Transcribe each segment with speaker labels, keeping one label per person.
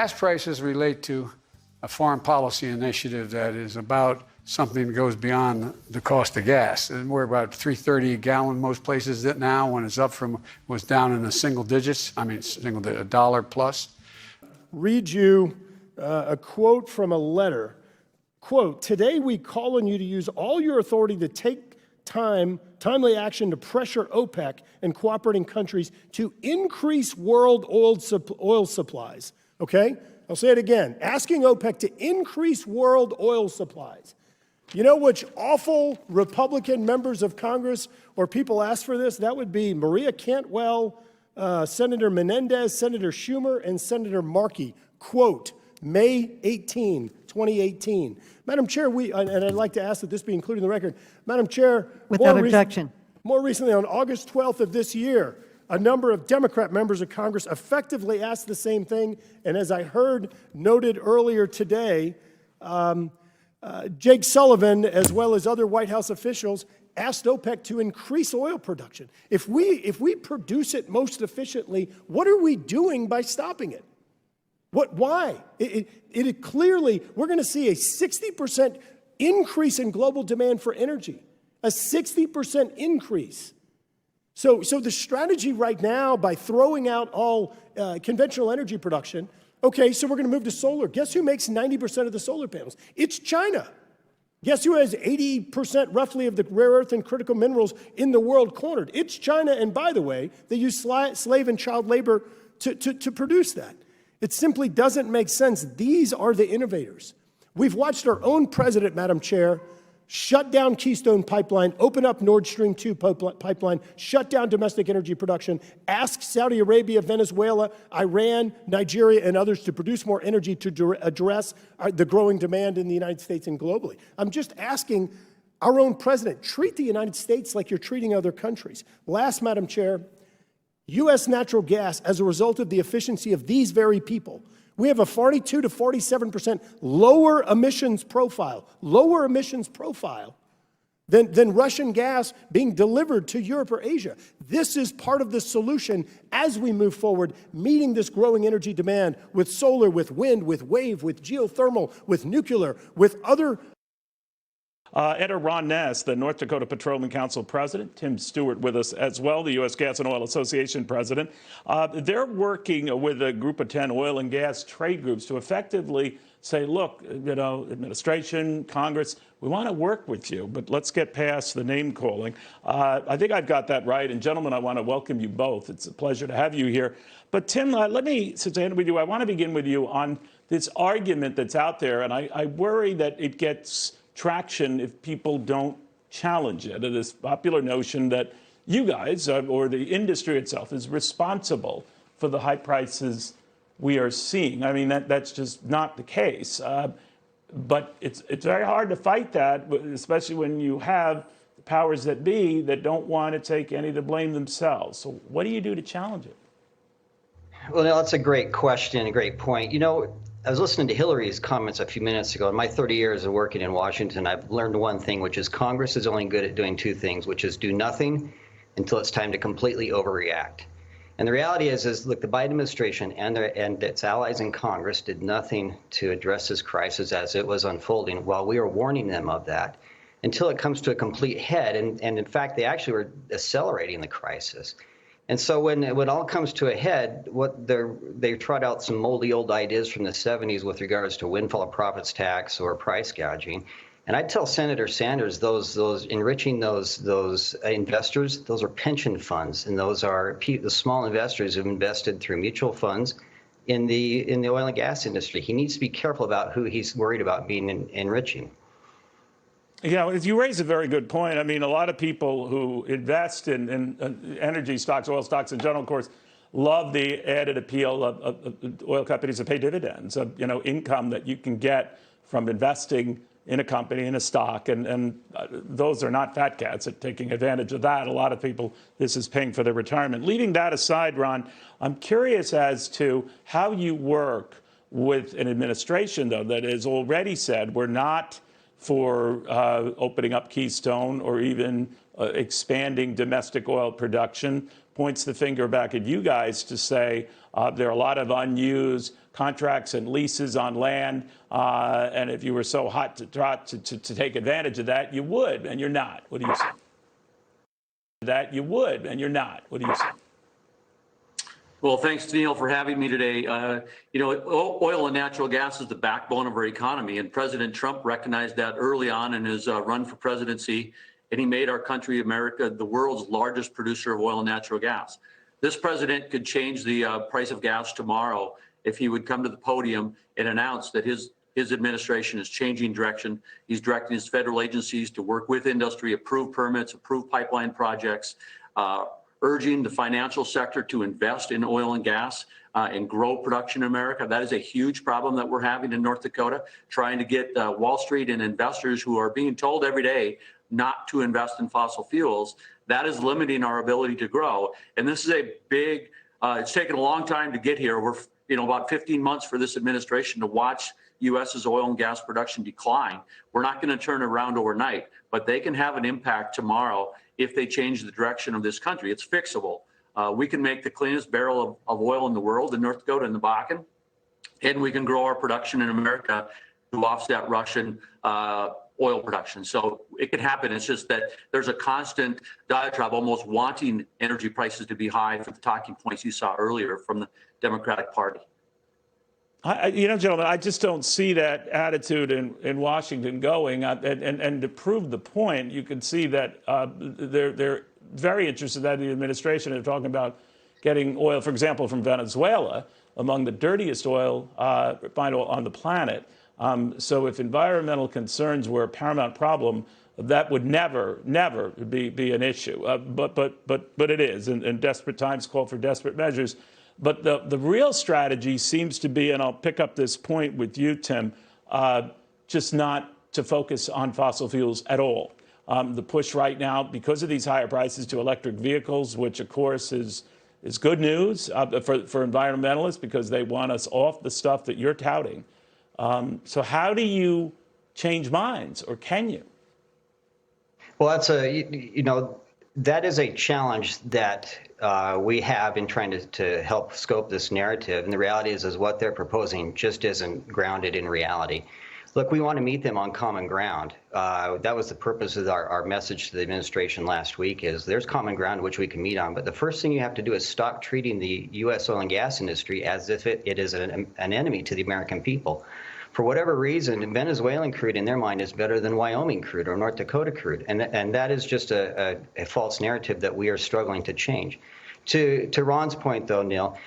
Speaker 1: gas prices relate to a foreign policy initiative that is about something that goes beyond the cost of gas. And we're about $3.30 a gallon most places now, when it's up from, was down in the single digits, a dollar plus.
Speaker 2: Read you a quote from a letter. Quote, "Today we call on you to use all your authority to take timely action to pressure OPEC and cooperating countries to increase world oil supplies." Okay? I'll say it again. Asking OPEC to increase world oil supplies. You know which awful Republican members of Congress or people asked for this? That would be Maria Cantwell, Senator Menendez, Senator Schumer, and Senator Markey. Quote, May 18, 2018. Madam Chair, and I'd like to ask that this be included in the record. Madam Chair,
Speaker 3: without objection.
Speaker 2: More recently, on August 12th of this year, a number of Democrat members of Congress effectively asked the same thing. And as I heard noted earlier today, Jake Sullivan, as well as other White House officials, asked OPEC to increase oil production. If we produce it most efficiently, what are we doing by stopping it? Why? It clearly, we're going to see a 60% increase in global demand for energy, a 60% increase. So the strategy right now, by throwing out all conventional energy production, okay, so we're going to move to solar. Guess who makes 90% of the solar panels? It's China. Guess who has 80% roughly of the rare earth and critical minerals in the world cornered? It's China, and by the way, they use slave and child labor to produce that. It simply doesn't make sense. These are the innovators. We've watched our own president, Madam Chair, shut down Keystone Pipeline, open up Nord Stream 2 pipeline, shut down domestic energy production, ask Saudi Arabia, Venezuela, Iran, Nigeria, and others to produce more energy to address the growing demand in the United States and globally. I'm just asking our own president, treat the United States like you're treating other countries. Last, Madam Chair, U.S. natural gas, as a result of the efficiency of these very people, we have a 42 to 47% lower emissions profile than Russian gas being delivered to Europe or Asia. This is part of the solution as we move forward, meeting this growing energy demand with solar, with wind, with wave, with geothermal, with nuclear, with other.
Speaker 4: Enter Ron Ness, the North Dakota Petroleum Council president. Tim Stewart with us as well, the U.S. Gas and Oil Association president. They're working with a group of 10 oil and gas trade groups to effectively say, look, administration, Congress, we want to work with you, but let's get past the name calling. I think I've got that right. And gentlemen, I want to welcome you both. It's a pleasure to have you here. But Tim, let me sit down with you. I want to begin with you on this argument that's out there. And I worry that it gets traction if people don't challenge it. This popular notion that you guys or the industry itself is responsible for the high prices we are seeing. I mean, that's just not the case. But it's very hard to fight that, especially when you have the powers that be that don't want to take any of the blame themselves. So what do you do to challenge it?
Speaker 5: Well, that's a great question, a great point. You know, I was listening to Hillary's comments a few minutes ago. In my 30 years of working in Washington, I've learned one thing, which is Congress is only good at doing two things, which is do nothing until it's time to completely overreact. And the reality is look, the Biden administration and its allies in Congress did nothing to address this crisis as it was unfolding while we were warning them of that until it comes to a complete head. And in fact, they actually were accelerating the crisis. And so when it all comes to a head, they trot out some moldy old ideas from the 70s with regards to windfall of profits tax or price gouging. And I tell Senator Sanders, those enriching those investors, those are pension funds, and those are the small investors who've invested through mutual funds in the oil and gas industry. He needs to be careful about who he's worried about being enriching.
Speaker 4: Yeah, you raise a very good point. I mean, a lot of people who invest in energy stocks, oil stocks in general, of course, love the added appeal of oil companies that pay dividends, of income that you can get from investing in a company, in a stock, and those are not fat cats at taking advantage of that. A lot of people, this is paying for their retirement. Leaving that aside, Ron, I'm curious as to how you work with an administration, though, that has already said we're not for opening up Keystone or even expanding domestic oil production, points the finger back at you guys to say there are a lot of unused contracts and leases on land, and if you were so hot to take advantage of that, you would, and you're not. What do you say? That you would, and you're not. What do you say?
Speaker 3: Well, thanks, Neil, for having me today. Oil and natural gas is the backbone of our economy, and President Trump recognized that early on in his run for presidency, and he made our country, America, the world's largest producer of oil and natural gas. This president could change the price of gas tomorrow if he would come to the podium and announce that his administration is changing direction. He's directing his federal agencies to work with industry, approve permits, approve pipeline projects, urging the financial sector to invest in oil and gas and grow production in America. That is a huge problem that we're having in North Dakota, trying to get Wall Street and investors who are being told every day not to invest in fossil fuels. That is limiting our ability to grow. And this is a big, it's taken a long time to get here. We're about 15 months for this administration to watch U.S.'s oil and gas production decline. We're not going to turn it around overnight, but they can have an impact tomorrow if they change the direction of this country. It's fixable. We can make the cleanest barrel of oil in the world in North Dakota and the Bakken, and we can grow our production in America to offset Russian oil production. So it can happen. It's just that there's a constant diatribe, almost wanting energy prices to be high for the talking points you saw earlier from the Democratic Party.
Speaker 4: Gentlemen, I just don't see that attitude in Washington going. And to prove the point, you can see that they're very interested that the administration is talking about getting oil, for example, from Venezuela, among the dirtiest oil refined oil on the planet. So if environmental concerns were a paramount problem, that would never be an issue. But it is, and desperate times call for desperate measures. But the real strategy seems to be, and I'll pick up this point with you, Tim, just not to focus on fossil fuels at all. The push right now, because of these higher prices, to electric vehicles, which of course is good news for environmentalists because they want us off the stuff that you're touting. So how do you change minds, or can you?
Speaker 5: Well, that's that is a challenge that we have in trying to help scope this narrative. And the reality is what they're proposing just isn't grounded in reality. Look, we want to meet them on common ground. That was the purpose of our message to the administration last week, is there's common ground which we can meet on. But the first thing you have to do is stop treating the U.S. oil and gas industry as if it is an enemy to the American people. For whatever reason, Venezuelan crude in their mind is better than Wyoming crude or North Dakota crude. And that is just a false narrative that we are struggling to change. To Ron's point, though, Neil,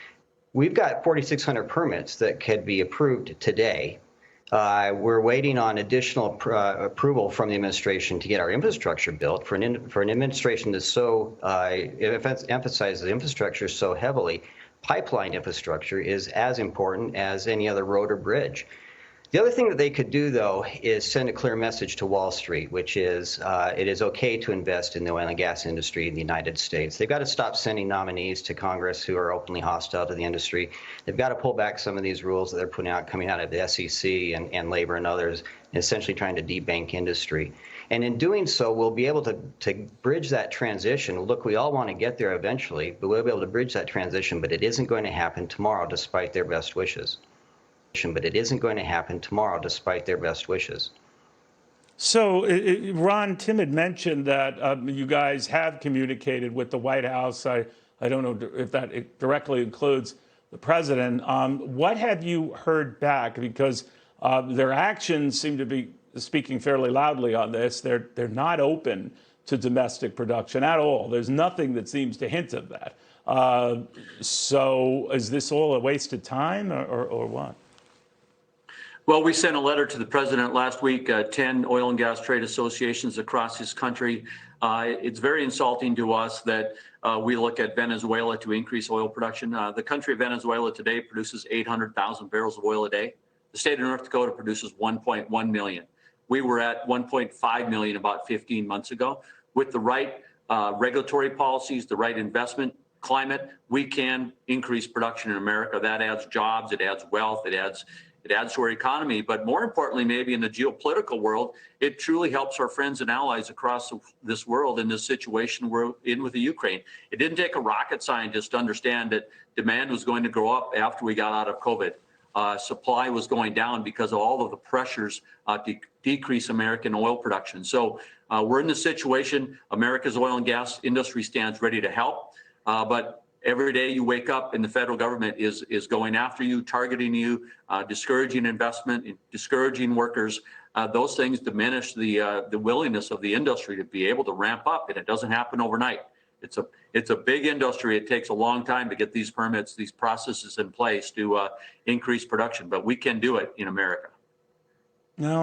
Speaker 5: we've got 4,600 permits that could be approved today. We're waiting on additional approval from the administration to get our infrastructure built. For an administration that's so emphasizes infrastructure so heavily, pipeline infrastructure is as important as any other road or bridge. The other thing that they could do, though, is send a clear message to Wall Street, which is it is okay to invest in the oil and gas industry in the United States. They've got to stop sending nominees to Congress who are openly hostile to the industry. They've got to pull back some of these rules that they're coming out of the SEC and labor and others, essentially trying to debank industry. And in doing so, we'll be able to bridge that transition. Look, we all want to get there eventually, but we'll be able to bridge that transition, but it isn't going to happen tomorrow despite their best wishes. But it isn't going to happen tomorrow despite their best wishes.
Speaker 4: So, Ron, Tim had mentioned that you guys have communicated with the White House. I don't know if that directly includes the president. What have you heard back? Because their actions seem to be speaking fairly loudly on this. They're not open to domestic production at all. There's nothing that seems to hint of that. So is this all a waste of time or what?
Speaker 3: Well, we sent a letter to the president last week, 10 oil and gas trade associations across this country. It's very insulting to us that we look at Venezuela to increase oil production. The country of Venezuela today produces 800,000 barrels of oil a day. The state of North Dakota produces 1.1 million. We were at 1.5 million about 15 months ago. With the right regulatory policies, the right investment climate, we can increase production in America. That adds jobs, it adds wealth, it adds It adds to our economy. But more importantly, maybe in the geopolitical world, it truly helps our friends and allies across this world in this situation we're in with the Ukraine. It didn't take a rocket scientist to understand that demand was going to go up after we got out of COVID. Supply was going down because of all of the pressures to decrease American oil production. So we're in this situation. America's oil and gas industry stands ready to help. But every day you wake up and the federal government is going after you, targeting you, discouraging investment, discouraging workers. Those things diminish the willingness of the industry to be able to ramp up, and it doesn't happen overnight. It's a big industry. It takes a long time to get these permits, these processes in place to increase production, but we can do it in America.
Speaker 4: No.